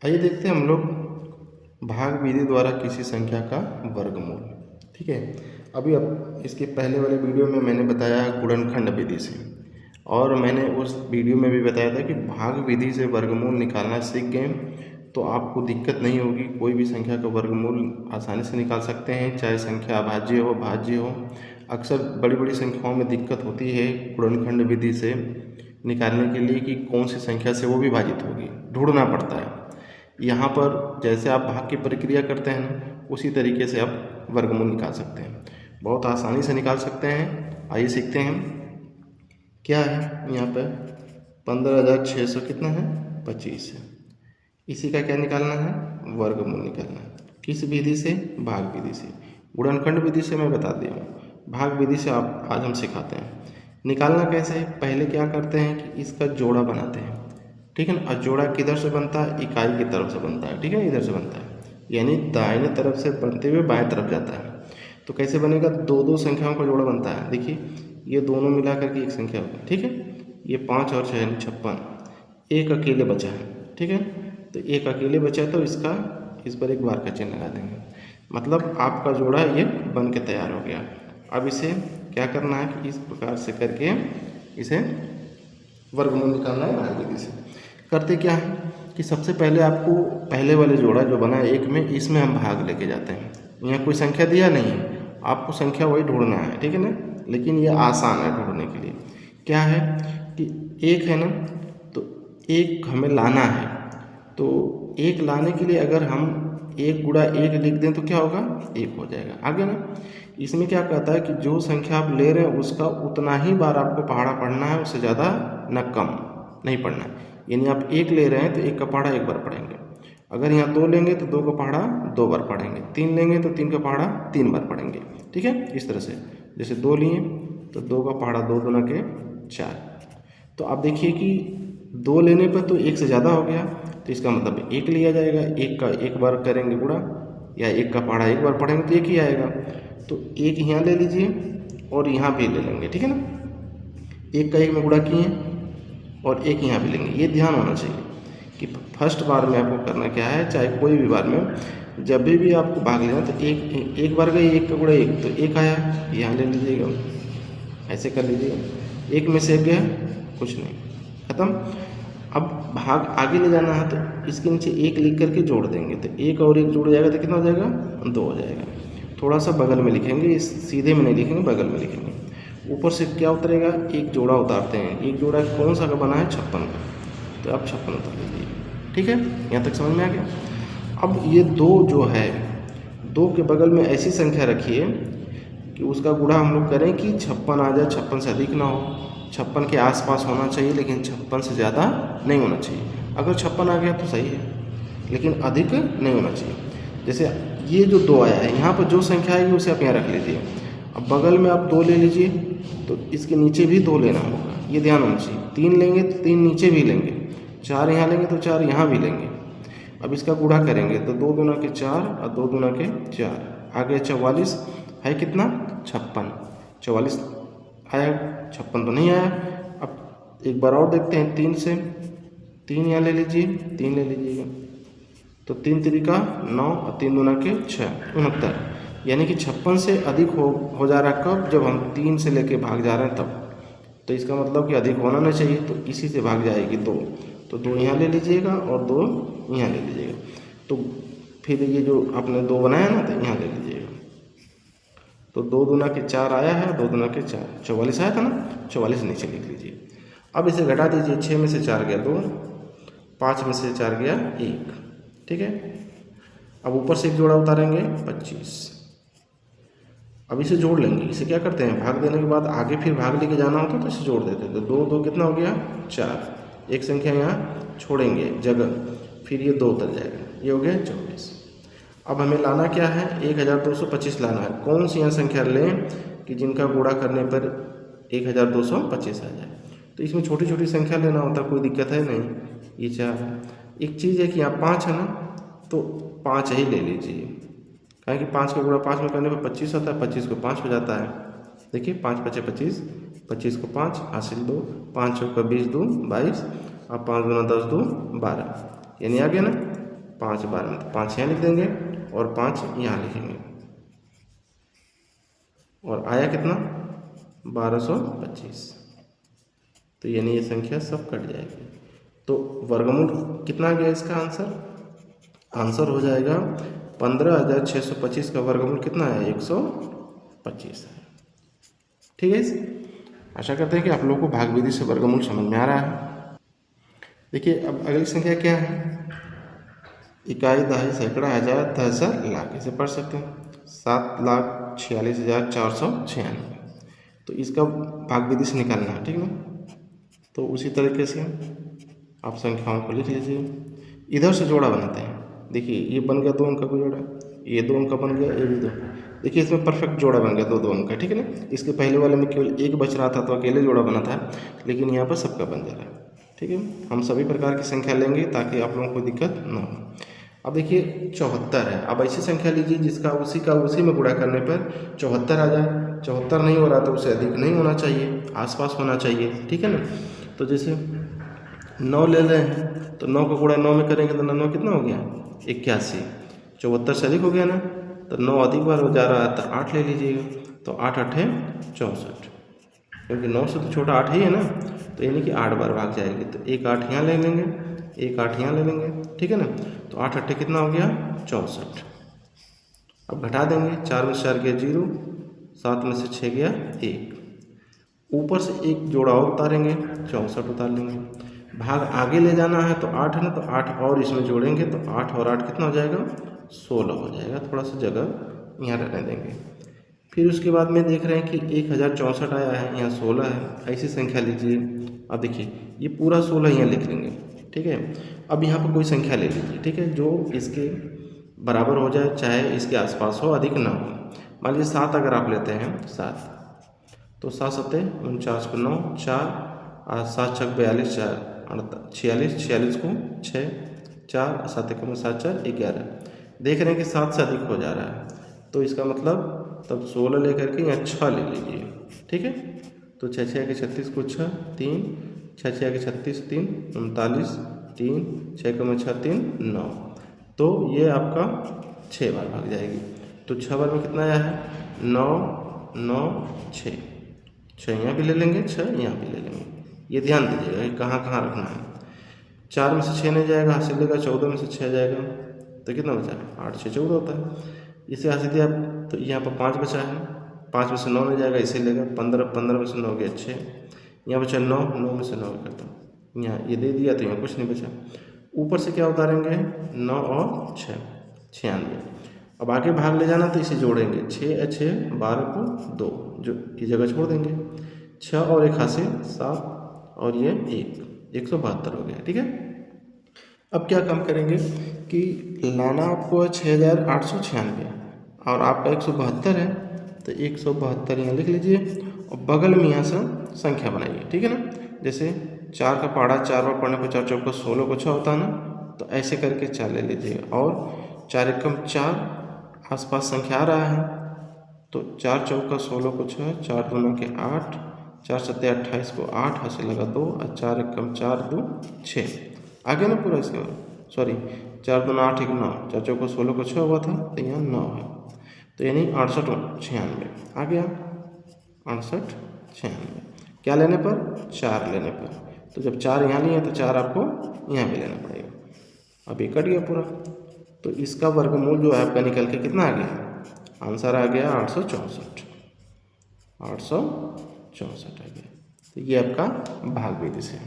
आइए देखते हैं हम लोग भाग विधि द्वारा किसी संख्या का वर्गमूल। ठीक है, अभी अब इसके पहले वाले वीडियो में मैंने बताया गुणनखंड विधि से, और मैंने उस वीडियो में भी बताया था कि भाग विधि से वर्गमूल निकालना सीख गए तो आपको दिक्कत नहीं होगी। कोई भी संख्या का वर्गमूल आसानी से निकाल सकते हैं, चाहे संख्या अभाज्य हो भाज्य हो। अक्सर बड़ी बड़ी संख्याओं में दिक्कत होती है गुणनखंड विधि से निकालने के लिए कि कौन सी संख्या से वो विभाजित होगी, ढूंढना पड़ता है। यहाँ पर जैसे आप भाग की प्रक्रिया करते हैं ना, उसी तरीके से आप वर्गमूल निकाल सकते हैं, बहुत आसानी से निकाल सकते हैं। आइए सीखते हैं क्या है यहाँ पर। 15,600 कितना है, 25 है। इसी का क्या निकालना है, वर्गमूल निकालना है। किस विधि से, भाग विधि से। गुणनखंड विधि से मैं बता दिया हूँ, भाग विधि से आप आज हम सिखाते हैं। निकालना कैसे है, पहले क्या करते हैं कि इसका जोड़ा बनाते हैं। ठीक है ना, और जोड़ा किधर से बनता है, इकाई की तरफ से बनता है। ठीक है, इधर से बनता है, यानी दाहिने तरफ से बनते हुए बाएं तरफ जाता है। तो कैसे बनेगा, दो दो संख्याओं का जोड़ा बनता है। देखिए ये दोनों मिला करके एक संख्या होगी। ठीक है, ये 5 और 6 यानी 56। एक अकेले बचा है। ठीक है, तो एक अकेले बचा है तो इसका इस पर एक बार का चिन्ह लगा देंगे, मतलब आपका जोड़ा ये बन के तैयार हो गया। अब इसे क्या करना है कि इस प्रकार से करके इसे वर्गमूल निकालना है भाग विधि से। करते क्या है कि सबसे पहले आपको पहले वाले जोड़ा जो बना है एक में, इसमें हम भाग लेके जाते हैं। यहाँ कोई संख्या दिया नहीं है, आपको संख्या वही ढूंढना है। ठीक है ना, लेकिन ये आसान है ढूंढने के लिए। क्या है कि एक है ना, तो एक हमें लाना है। तो एक लाने के लिए अगर हम 1 गुणा 1 लिख दें तो क्या होगा, 1 हो जाएगा। आगे ना इसमें क्या कहता है कि जो संख्या आप ले रहे हैं उसका उतना ही बार आपको पहाड़ा पढ़ना है, उससे ज़्यादा न कम नहीं पढ़ना है। यानी आप 1 ले रहे हैं तो 1 का पहाड़ा 1 बार पढ़ेंगे। अगर यहाँ 2 लेंगे तो 2 का पहाड़ा 2 बार पढ़ेंगे। 3 लेंगे तो 3 का पहाड़ा 3 बार पढ़ेंगे। ठीक है, इस तरह से जैसे 2 लिए तो 2 का पहाड़ा 2 दूना के 4। तो आप देखिए कि 2 लेने पर तो 1 से ज़्यादा हो गया, तो इसका मतलब 1 लिया जाएगा। 1 का 1 बार करेंगे गुणा, या 1 का पहाड़ा 1 बार पढ़ेंगे तो 1 ही आएगा। तो 1 यहाँ ले लीजिए और यहाँ भी ले लेंगे। ठीक है ना, 1 का 1 में गुणा किए और 1 यहाँ भी लेंगे। ये ध्यान होना चाहिए कि फर्स्ट बार में आपको करना क्या है, चाहे कोई भी बार में जब भी आपको भाग लेना तो एक बार गई 1 का गुणा 1 तो 1 आया, यहाँ ले लीजिएगा, ऐसे कर लीजिएगा। 1 में से 1 गया, कुछ नहीं, खत्म। अब भाग आगे ले जाना है तो इसके नीचे 1 लिख करके जोड़ देंगे, तो 1 और 1 जुड़ जाएगा तो कितना हो जाएगा, 2 हो जाएगा। थोड़ा सा बगल में लिखेंगे, इस सीधे में नहीं लिखेंगे, बगल में लिखेंगे। ऊपर से क्या उतरेगा, एक जोड़ा उतारते हैं। एक जोड़ा कौन सा का बना है, 56 का, तो आप 56 उतार लीजिए। ठीक है, यहाँ तक समझ में आ गया। अब ये 2 जो है, 2 के बगल में ऐसी संख्या रखिए कि उसका गुणा हम लोग करें कि 56 आ जाए, 56 से अधिक ना हो। 56 के आसपास होना चाहिए, लेकिन 56 से ज़्यादा नहीं होना चाहिए। अगर 56 आ गया तो सही है, लेकिन अधिक नहीं होना चाहिए। जैसे ये जो 2 आया है, यहाँ पर जो संख्या आएगी उसे आप यहाँ रख लीजिए। अब बगल में आप 2 ले लीजिए तो इसके नीचे भी 2 लेना होगा, ये ध्यान होना चाहिए। 3 लेंगे तो 3 नीचे भी लेंगे, 4 यहाँ लेंगे तो 4 यहाँ भी लेंगे। अब इसका गुणा करेंगे तो 2 दूना के 4 और 2 दूना के 4, आगे 44 है कितना, 56। 44 आया, 56 तो नहीं आया। अब एक बार और देखते हैं 3 से, 3 यहाँ ले लीजिए, 3 ले लीजिएगा, तो 3 तिरिका 9 और 3 दूना के 6, 69। यानी कि 56 से अधिक हो जा रहा है कब, जब हम 3 से लेके भाग जा रहे हैं तब। तो इसका मतलब कि अधिक होना नहीं चाहिए, तो इसी से भाग जाएगी 2, तो 2 यहाँ ले लीजिएगा और 2 यहाँ ले लीजिएगा। तो फिर ये जो आपने 2 बनाया ना, तो यहाँ ले लीजिएगा। तो 2 दूना के 4 आया है, 2 दूना के 4, 44 आया था ना, 44 नीचे लिख लीजिए। अब इसे घटा दीजिए, 6 में से 4 गया 2, 5 में से 4 गया 1। ठीक है, अब ऊपर से एक जोड़ा उतारेंगे 25। अब इसे जोड़ लेंगे। इसे क्या करते हैं, भाग देने के बाद आगे फिर भाग लेके जाना होता है तो इसे जोड़ देते हैं। तो 2 2 कितना हो गया, 4। एक संख्या यहाँ छोड़ेंगे जगह, फिर ये 2 उतर जाएगा, ये हो गया 24। अब हमें लाना क्या है, 1225 लाना है। कौन सी यहाँ संख्या लें कि जिनका गुणा करने पर 1225 आ जाए। तो इसमें छोटी छोटी संख्या लेना होता है, कोई दिक्कत है नहीं। ये 4, एक चीज़ है कि यहाँ 5 है ना, तो 5 ही ले लीजिए, कारण कि 5 का गुणा 5 में करने पर 25 होता है, 25 को 5 हो जाता है। देखिए 5 5 25, 25 को 5 हासिल 2, 5 का 20 2 22 और 5 दूना 10 2 12, यानी आ गया ना। 5 बार में, तो 5 यहाँ लिख देंगे और 5 यहाँ लिखेंगे, और आया कितना 1225। तो यानी ये संख्या सब कट जाएगी। तो वर्गमूल कितना आ गया इसका आंसर हो जाएगा 15,625 का वर्गमूल कितना है 125 है। ठीक है, आशा करते हैं कि आप लोगों को भाग विधि से वर्गमूल समझ में आ रहा है। देखिए अब अगली संख्या क्या है, इकाई, दहाई, सैकड़ा, हजार, 10,000, लाख। इसे पढ़ सकते हैं 7,46,496। तो इसका भाग विधि से निकालना है, ठीक ना। तो उसी तरीके से आप संख्याओं को लिख लीजिए। इधर से जोड़ा बनाते हैं। देखिए ये बन गया 2 अंक का जोड़ा, ये 2 अंक का बन गया, ये भी 2। देखिए इसमें परफेक्ट जोड़ा बन गया 2 अंक का, ठीक है ना। इसके पहले वाले में केवल 1 बच रहा था तो अकेले जोड़ा बना था, लेकिन यहाँ पर सबका बन जा रहा है। ठीक है, हम सभी प्रकार की संख्या लेंगे ताकि आप लोगों को दिक्कत ना हो। अब देखिए 74 है। अब ऐसी संख्या लीजिए जिसका उसी में गुणा करने पर 74 आ जाए। 74 नहीं हो रहा तो उसे अधिक नहीं होना चाहिए, आसपास होना चाहिए, ठीक है ना। तो जैसे 9 ले रहे हैं तो 9 का गुणा 9 में करेंगे तो 9 कितना हो गया 81। 74 से अधिक हो गया ना, तो 9 अधिक बार हो जा रहा है तो 8 ले लीजिएगा। तो 8 8 64, क्योंकि 9 से तो छोटा 8 ही है ना, तो यानी कि 8 बार भाग जाएगी। तो एक 8 यहाँ ले लेंगे, एक 8 यहाँ ले लेंगे, ठीक है ना। तो 8 8 कितना हो गया 64। अब घटा देंगे, 4 में से 4 गया 0, 7 में से 6 गया 1। ऊपर से एक जोड़ा और उतारेंगे, 64 उतार लेंगे। भाग आगे ले जाना है तो 8 है ना, तो 8 और इसमें जोड़ेंगे तो 8 और 8 कितना हो जाएगा 16 हो जाएगा। थोड़ा सा जगह यहाँ रहने देंगे। फिर उसके बाद में देख रहे हैं कि 1064 आया है, यहाँ 16 है। ऐसी संख्या लीजिए। अब देखिए ये पूरा 16 यहाँ लिख लेंगे, ठीक है। अब यहाँ पर कोई संख्या ले लीजिए, ठीक है, जो इसके बराबर हो जाए, चाहे इसके आसपास हो, अधिक ना हो। मान लीजिए 7 अगर आप लेते हैं 7, तो 7 7 49 को 9, 4 7 6 42, 4 46, 46 को 6, 4 7 1 7 4 11। देख रहे हैं कि 7 से अधिक हो जा रहा है, तो इसका मतलब तब 16 लेकर के यहाँ 6 ले लीजिए, ठीक है। तो 6 6 के 36 को 6 3, 6 6 के 36 3 39 3, 6 में 6 3 9। तो ये आपका 6 बार भाग जाएगी। तो 6 बार में कितना आया है 9 9 6। 6 यहाँ भी ले लेंगे, 6 यहाँ भी ले लेंगे। ये ध्यान दीजिएगा कि कहाँ कहाँ रखना है। 4 में से 6 नहीं जाएगा, हासिल लेगा। 14 में से 6 जाएगा तो कितना बचा 8 6 14 होता है। इसे हासिल दिया तो यहाँ पर 5 बचा है। 5 में से 9 नहीं जाएगा, इसे लेगा। 15 में से 9 गया 6, यहाँ बचा 9 9 में से 9 करता हूँ, यहाँ ये दे दिया तो यहाँ कुछ नहीं बचा। ऊपर से क्या उतारेंगे 9 और 6 96। अब आगे भाग ले जाना तो इसे जोड़ेंगे, 6 6 12 को 2, जो ये जगह छोड़ देंगे। 6 और 1 हासिल 7 और ये 1 172 हो गया, ठीक है। अब क्या काम करेंगे कि लाना आपको है 6896 और आपका 172 है, तो 172 यहाँ लिख लीजिए और बगल में यहाँ से संख्या बनाइए, ठीक है ना। जैसे 4 का पहाड़ा 4 बार पढ़ने पर 4 चौका 16 को 6 होता है ना, तो ऐसे करके 4 ले लीजिए। और 4 एकम 4 आसपास संख्या आ रहा है, तो 4 चौका 16 को 6, 4 दूना के 8, 4 सत्ते 28 को 8 हासिल लगा 2 और 4 एकम 4 2 6 आगे ना पूरा इसके बाद सॉरी 4 दूना 8 1 9, 4 चौका 16 को 6 हुआ था तो यहाँ 9 है, तो यानी 68 96 आ गया। 68 96 क्या लेने पर 4 लेने पर। तो जब 4 यहाँ लिए तो 4 आपको यहाँ भी लेना पड़ेगा। अब ये कट गया पूरा, तो इसका वर्गमूल जो है आपका निकल के कितना आ गया, आंसर आ गया 864 आ गया। तो ये आपका भाग विधि से,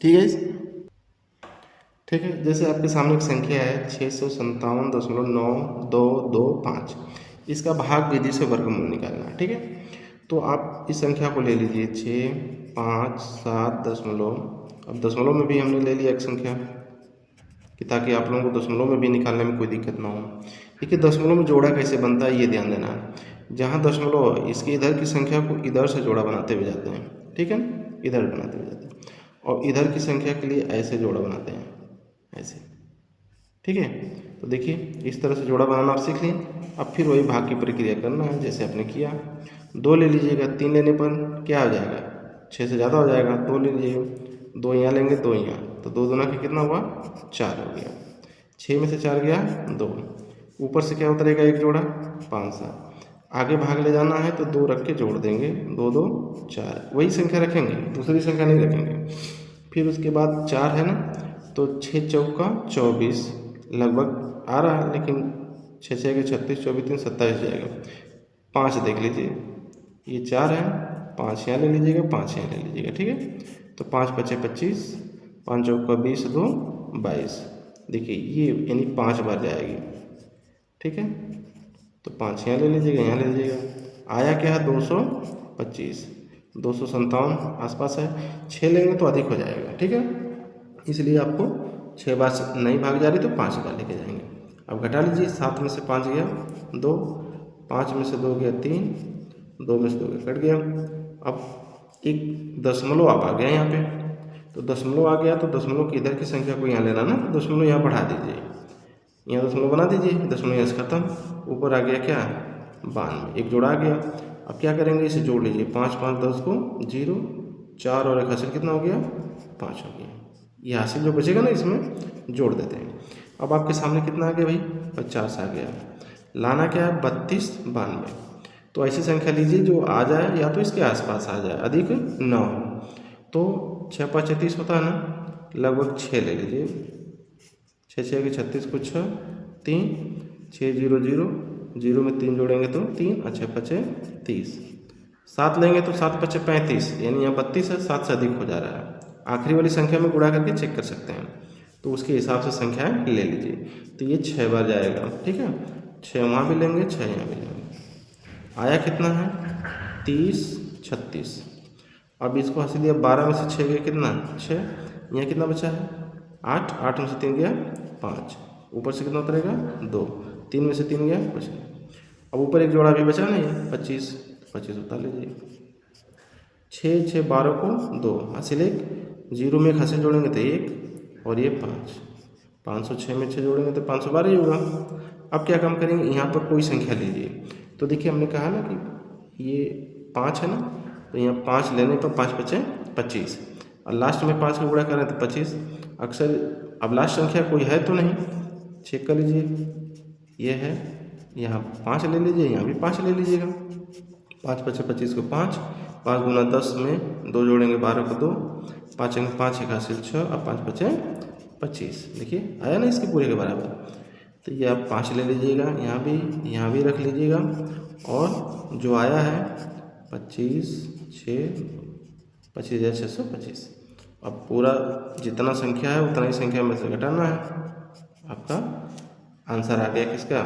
ठीक है। ठीक है, जैसे आपके सामने एक संख्या है 657.9225, इसका भाग विधि से वर्गमूल निकालना है, ठीक है। तो आप इस संख्या को ले लीजिए 6 5 7 दशमलव। अब दशमलव में भी हमने ले लिया एक संख्या कि ताकि आप लोगों को दशमलव में भी निकालने में कोई दिक्कत ना हो। देखिए दशमलव में जोड़ा कैसे बनता है ये ध्यान देना है। जहाँ दशमलव है इसके इधर की संख्या को इधर से जोड़ा बनाते हुए जाते हैं, ठीक है, इधर बनाते हुए जाते हैं, और इधर की संख्या के लिए ऐसे जोड़ा बनाते हैं, ऐसे, ठीक है। तो देखिए इस तरह से जोड़ा बनाना आप सीख लें। अब फिर वही भाग की प्रक्रिया करना है जैसे आपने किया। 2 ले लीजिएगा, 3 लेने पर क्या हो जाएगा 6 से ज़्यादा हो जाएगा। 2 ले लीजिएगा, 2 यहाँ लेंगे 2 यहाँ, तो 2 दूना के कितना हुआ 4 हो गया। 6 में से 4 गया 2, ऊपर से क्या उतरेगा एक जोड़ा 5 7। आगे भाग ले जाना है तो 2 रख के जोड़ देंगे, 2 2 4, वही संख्या रखेंगे, दूसरी संख्या नहीं रखेंगे। फिर उसके बाद 4 है ना, तो 6 चौका 24 लगभग आ रहा है, लेकिन 6 6 के 36, 24 3 27 जाएगा। 5 देख लीजिए, ये 4 है, 5 यहाँ ले लीजिएगा, 5 यहाँ ले लीजिएगा, ठीक है। तो 5 5 25, 5 चौका 20 2 22। देखिए ये यानी 5 बार जाएगी, ठीक है। तो 5 यहाँ ले लीजिएगा, यहाँ ले लीजिएगा, आया क्या है 225, 257 आसपास है। 6 लेंगे तो अधिक हो जाएगा, ठीक है, इसलिए आपको 6 बार से नहीं भाग जा रही तो 5 बार लेके जाएंगे। अब घटा लीजिए, 7 में से 5 गया 2, 5 में से 2 गया 3, 2 में से 2 गया कट गया। अब एक दशमलव आप आ गया यहाँ पे, तो दशमलव आ गया तो दशमलव की इधर की संख्या को यहाँ लेना ना, तो दशमलव यहाँ बढ़ा दीजिए, यहाँ दशमलव बना दीजिए, दशमलव यहाँ से खत्म, ऊपर आ गया क्या 92, एक जोड़ा आ गया। अब क्या करेंगे, इसे जोड़ लीजिए, 5 5 10 को 0, 4 और एक हासिल कितना हो गया 5 हो गया। ये हासिल जो बचेगा ना इसमें जोड़ देते हैं। अब आपके सामने कितना आ गया भाई 50 आ गया। लाना क्या है 32 92। तो ऐसी संख्या लीजिए जो आ जाए या तो इसके आसपास आ जाए, अधिक न हो। तो 6 5 36 होता है ना, लगभग 6 ले लीजिए, 6 6 के 36 को 6 3 6 0 0 0 में 3 जोड़ेंगे तो 3, अच्छा 5 30। 7 लेंगे तो 7 5 35, यानी यहाँ 32 है, 7 से अधिक हो जा रहा है। आखिरी वाली संख्या में गुणा करके चेक कर सकते हैं, तो उसके हिसाब से संख्याएं ले लीजिए। तो ये 6 बार जाएगा, ठीक है, 6 वहाँ भी लेंगे, 6 यहाँ भी लेंगे। आया कितना है 30 36। अब इसको हंस दिया, 12 में से 6 गया कितना 6, यहाँ कितना बचा है 8, 8 में से 3 गया 5, ऊपर से कितना उतरेगा 2, 3 में से 3 गया कुछ नहीं। अब ऊपर एक जोड़ा भी बचा नहीं है 25, 25 उतार लीजिए। 6 6 12 को 2 हासिल 1, 0 में एक हासिल जोड़ेंगे तो 1 और ये 5, 506 में 6 जोड़ेंगे तो 512 ही होगा। अब क्या काम करेंगे, यहाँ पर कोई संख्या लीजिए। तो देखिए हमने कहा ना कि ये 5 है ना, तो यहाँ 5 लेने पर 5 5 25, और लास्ट में 5 का गुणा करें तो 25। अक्सर अब लास्ट संख्या कोई है तो नहीं, चेक कर लीजिए, ये है, यहाँ 5 ले लीजिए, यहाँ भी 5 ले लीजिएगा। 5 5 25 को 5, 5 गुना 10 में 2 जोड़ेंगे 12 को 2, 5 5 एक हासिल 6 और 5 5 25। देखिए आया ना इसके पूरे के बराबर। तो ये आप 5 ले लीजिएगा, यहाँ भी रख लीजिएगा, और जो आया है 25 6 25,625। अब पूरा जितना संख्या है उतना ही संख्या में से घटाना है। आपका आंसर आ गया किसका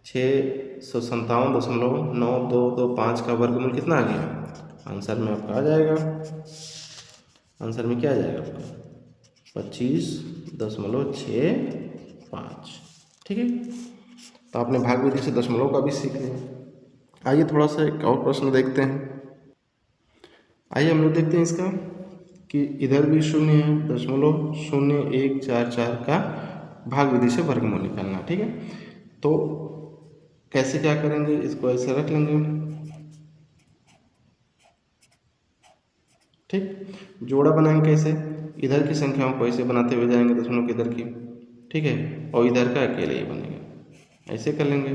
657.9225 का वर्गमूल कितना आ गया, आंसर में आपका आ जाएगा, आंसर में क्या आ जाएगा आपका 25.65, ठीक है। तो आपने भाग विधि से दशमलव का भी सीख लिया। आइए थोड़ा सा एक और प्रश्न देखते हैं। आइए हम लोग देखते हैं इसका कि इधर भी 0 है, 0.0144 का भाग विधि से वर्गमूल निकालना, ठीक है। तो कैसे क्या करेंगे, इसको ऐसे रख लेंगे, ठीक। जोड़ा बनाएंगे कैसे, इधर की संख्याओं को ऐसे बनाते हुए जाएंगे दशमलव के इधर की, ठीक है, और इधर का अकेले ही बनेगा, ऐसे कर लेंगे।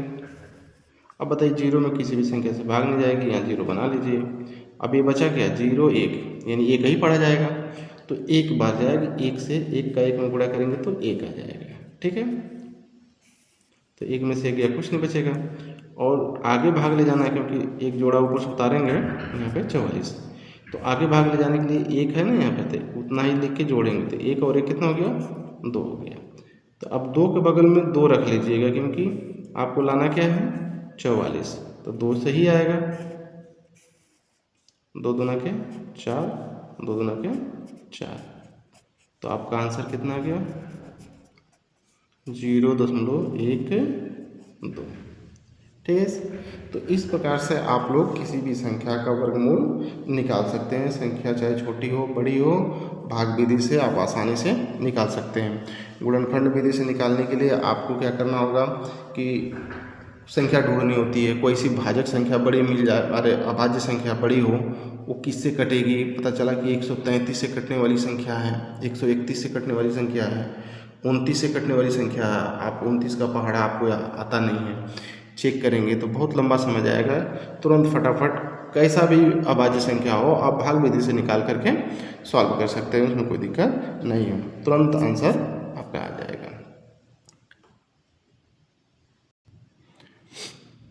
अब बताइए 0 में किसी भी संख्या से भाग नहीं जाएगी, यहाँ 0 बना लीजिए। अब ये बचा क्या 0 1, यानी 1 ही पढ़ा जाएगा, तो 1 बार जाएगी, 1 से 1 का 1 में गुणा करेंगे तो 1 आ जाएगा, ठीक है। तो 1 में से गया कुछ नहीं बचेगा, और आगे भाग ले जाना है क्योंकि एक जोड़ा ऊपर से उतारेंगे यहाँ पे 44, तो आगे भाग ले जाने के लिए 1 है ना यहाँ पे, तो उतना ही लिख के जोड़ेंगे, तो 1 और 1 कितना हो गया 2 हो गया। तो अब 2 के बगल में 2 रख लीजिएगा, क्योंकि आपको लाना क्या है 44, तो 2 से ही आएगा, 2 दूना के 4, 2 दूना के 4, तो आपका आंसर कितना आ गया 0.12, ठीक है। तो इस प्रकार से आप लोग किसी भी संख्या का वर्गमूल निकाल सकते हैं, संख्या चाहे छोटी हो बड़ी हो, भाग विधि से आप आसानी से निकाल सकते हैं। गुणनखंड विधि से निकालने के लिए आपको क्या करना होगा कि संख्या ढूंढनी होती है, कोई सी भाजक संख्या बड़ी मिल जाए, अरे अभाज्य संख्या बड़ी हो, वो किससे कटेगी, पता चला कि 133 से कटने वाली संख्या है, 131 से कटने वाली संख्या है, 29 से कटने वाली संख्या है, आप 29 का पहाड़ा आपको आता नहीं है, चेक करेंगे तो बहुत लंबा समय जाएगा। तुरंत फटाफट कैसा भी अभाज्य संख्या हो आप भाग विधि से निकाल करके सॉल्व कर सकते हैं, उसमें कोई दिक्कत नहीं है, तुरंत आंसर आपका आ जाएगा।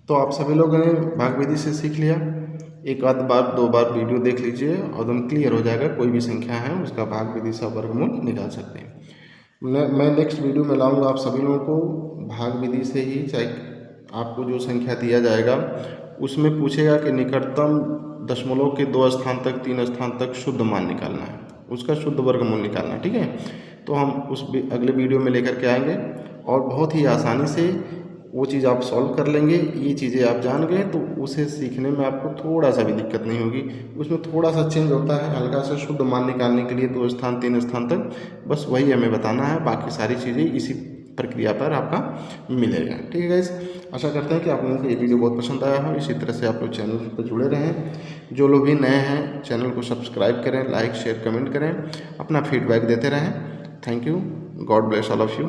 तो आप सभी लोगों ने भाग विधि से सीख लिया, एक आध बार 2 बार वीडियो देख लीजिए और एकदम क्लियर हो जाएगा, कोई भी संख्या है उसका भाग विधि से वर्गमूल निकाल सकते हैं। मैं नेक्स्ट वीडियो में लाऊंगा आप सभी लोगों को भाग विधि से ही, चाहे आपको जो संख्या दिया जाएगा उसमें पूछेगा कि निकटतम दशमलव के 2 स्थान तक 3 स्थान तक शुद्ध मान निकालना है, उसका शुद्ध वर्गमूल निकालना है, ठीक है। तो हम उस अगले वीडियो में लेकर के आएंगे और बहुत ही आसानी से वो चीज़ आप सॉल्व कर लेंगे। ये चीज़ें आप जान गए तो उसे सीखने में आपको थोड़ा सा भी दिक्कत नहीं होगी, उसमें थोड़ा सा चेंज होता है हल्का सा, शुद्ध मान निकालने के लिए 2 स्थान 3 स्थान तक, बस वही हमें बताना है, बाकी सारी चीज़ें इसी प्रक्रिया पर आपका मिलेगा, ठीक है गाइस। आशा करते हैं कि आप लोगों को ये वीडियो बहुत पसंद आया हो, इसी तरह से आप लोग चैनल पर जुड़े रहें। जो लोग भी नए हैं चैनल को सब्सक्राइब करें, लाइक शेयर कमेंट करें, अपना फीडबैक देते रहें। Thank you, God bless all of you.